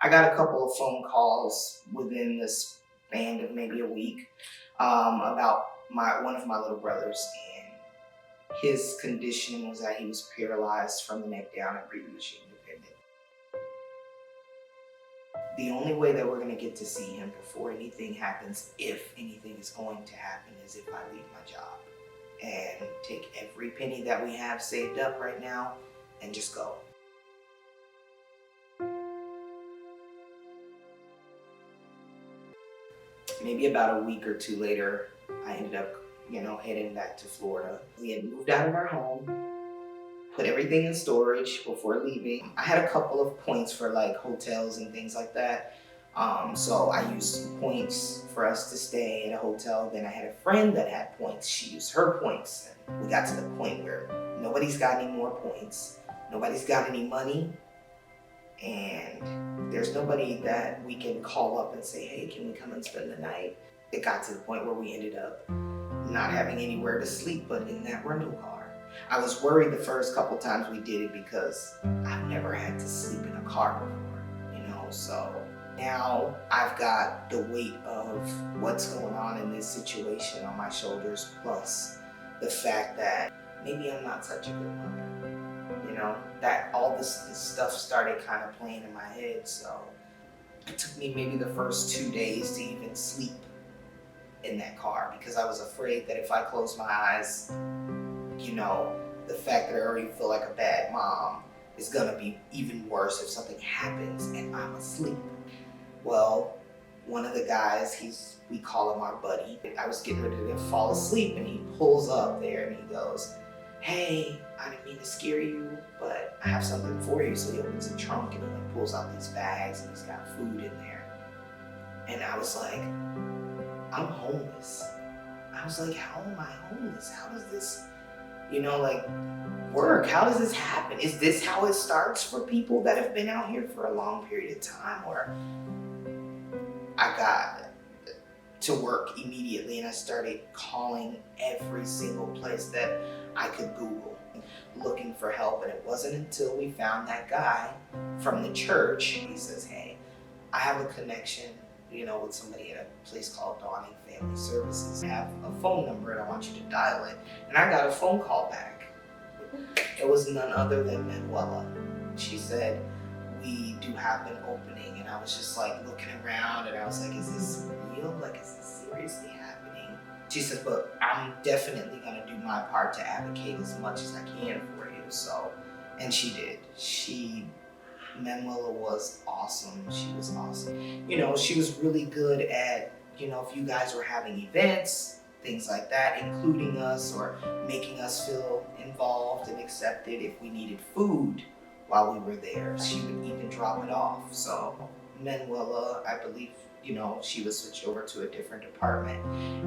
I got a couple of phone calls within this span of maybe a week about one of my little brothers, and his condition was that he was paralyzed from the neck down and breathing machine dependent. The only way that we're going to get to see him before anything happens, if anything is going to happen, is if I leave my job and take every penny that we have saved up right now and just go. Maybe about a week or two later, I ended up, heading back to Florida. We had moved out of our home, put everything in storage before leaving. I had a couple of points for like hotels and things like that. So I used points for us to stay at a hotel. Then I had a friend that had points. She used her points. And we got to the point where nobody's got any more points. Nobody's got any money. And there's nobody that we can call up and say, hey, can we come and spend the night? It got to the point where we ended up not having anywhere to sleep but in that rental car. I was worried the first couple times we did it because I've never had to sleep in a car before, so now I've got the weight of what's going on in this situation on my shoulders, plus the fact that maybe I'm not such a good mother. That all this stuff started kind of playing in my head. So it took me maybe the first 2 days to even sleep in that car because I was afraid that if I closed my eyes, the fact that I already feel like a bad mom is gonna be even worse if something happens and I'm asleep. Well, one of the guys, we call him our buddy. I was getting ready to fall asleep and he pulls up there and he goes, hey, I didn't mean to scare you, but I have something for you. So he opens the trunk and he pulls out these bags and he's got food in there. And I was like, I'm homeless. I was like, how am I homeless? How does this, work? How does this happen? Is this how it starts for people that have been out here for a long period of time? Or I got to work immediately and I started calling every single place that I could Google looking for help. And it wasn't until we found that guy from the church. He says, hey, I have a connection, with somebody at a place called Dawning Family Services. I have a phone number and I want you to dial it. And I got a phone call back. It was none other than Manuela. She said, we do have an opening. And I was just like looking around and I was like, is this real? Like, is this seriously happening? She said, but I'm definitely gonna do my part to advocate as much as I can for you. So, and she did. Manuela was awesome. She was awesome. She was really good at, if you guys were having events, things like that, including us or making us feel involved and accepted. If we needed food while we were there, she would even drop it off. So Manuela, I believe, she was switched over to a different department.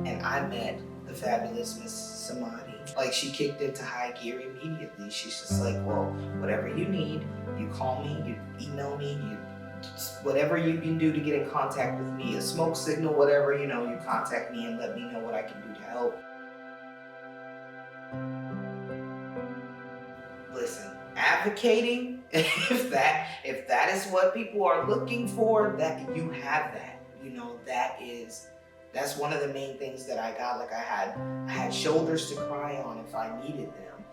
And I met the fabulous Miss Samadi. Like, she kicked into high gear immediately. She's just like, well, whatever you need, you call me, you email me, whatever you can do to get in contact with me, a smoke signal, whatever, you contact me and let me know what I can do to help. Listen, advocating, if that is what people are looking for, that you have that. That's one of the main things that I got. Like, I had shoulders to cry on if I needed them.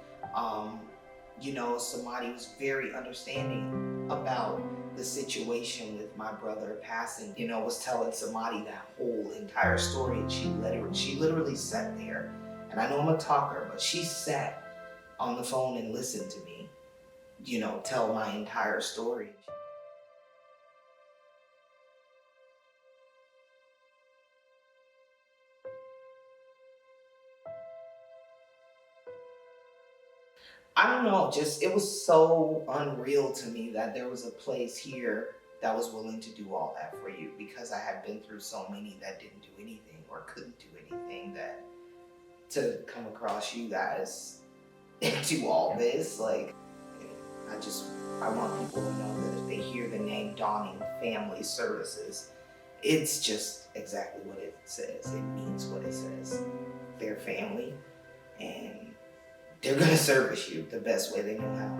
Somebody was very understanding about the situation with my brother passing. Was telling somebody that whole entire story, and she literally sat there. And I know I'm a talker, but she sat on the phone and listened to me, tell my entire story. I don't know, just it was so unreal to me that there was a place here that was willing to do all that for you, because I had been through so many that didn't do anything or couldn't do anything, that to come across you guys and do all this, like, I want people to know that if they hear the name Dawning Family Services, it's just exactly what it says. It means what it says. They're family, and they're gonna service you the best way they know how.